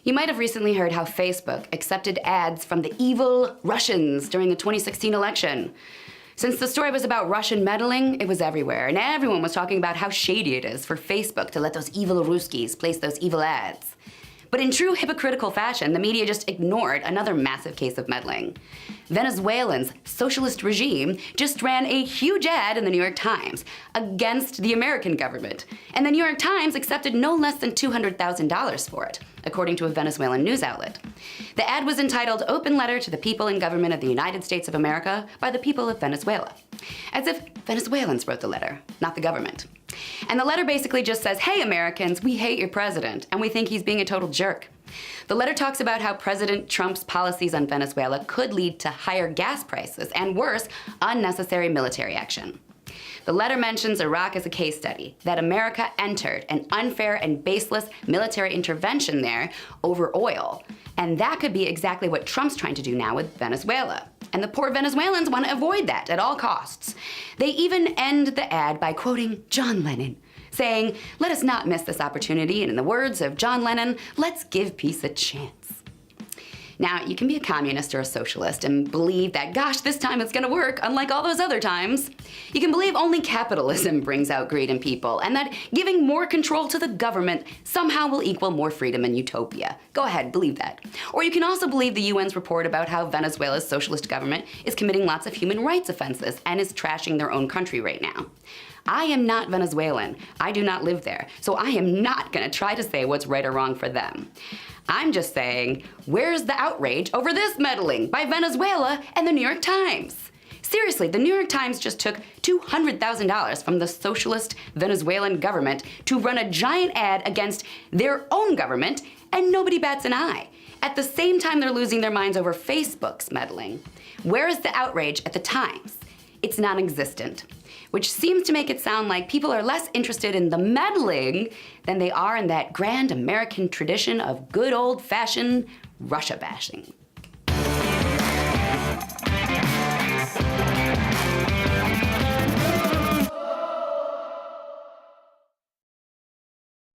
You might have recently heard how Facebook accepted ads from the evil Russians during the 2016 election. Since the story was about Russian meddling, it was everywhere, and everyone was talking about how shady it is for Facebook to let those evil Ruskies place those evil ads. But in true hypocritical fashion, the media just ignored another massive case of meddling. Venezuelan's socialist regime just ran a huge ad in the New York Times against the American government, and the New York Times accepted no less than $200,000 for it, according to a Venezuelan news outlet. The ad was entitled "Open Letter to the People and Government of the United States of America by the People of Venezuela," as if Venezuelans wrote the letter, not the government. And the letter basically just says, "Hey Americans, we hate your president, and we think he's being a total jerk." The letter talks about how President Trump's policies on Venezuela could lead to higher gas prices and, worse, unnecessary military action. The letter mentions Iraq as a case study, that America entered an unfair and baseless military intervention there over oil. And that could be exactly what Trump's trying to do now with Venezuela. And the poor Venezuelans want to avoid that at all costs. They even end the ad by quoting John Lennon, saying, "Let us not miss this opportunity, and in the words of John Lennon, let's give peace a chance." Now, you can be a communist or a socialist and believe that, gosh, this time it's gonna work, unlike all those other times. You can believe only capitalism brings out greed in people, and that giving more control to the government somehow will equal more freedom and utopia. Go ahead, believe that. Or you can also believe the UN's report about how Venezuela's socialist government is committing lots of human rights offenses and is trashing their own country right now. I am not Venezuelan. I do not live there, so I am not gonna try to say what's right or wrong for them. I'm just saying, where's the outrage over this meddling by Venezuela and the New York Times? Seriously, the New York Times just took $200,000 from the socialist Venezuelan government to run a giant ad against their own government, and nobody bats an eye. At the same time they're losing their minds over Facebook's meddling. Where is the outrage at the Times? It's non-existent, which seems to make it sound like people are less interested in the meddling than they are in that grand American tradition of good old-fashioned Russia bashing.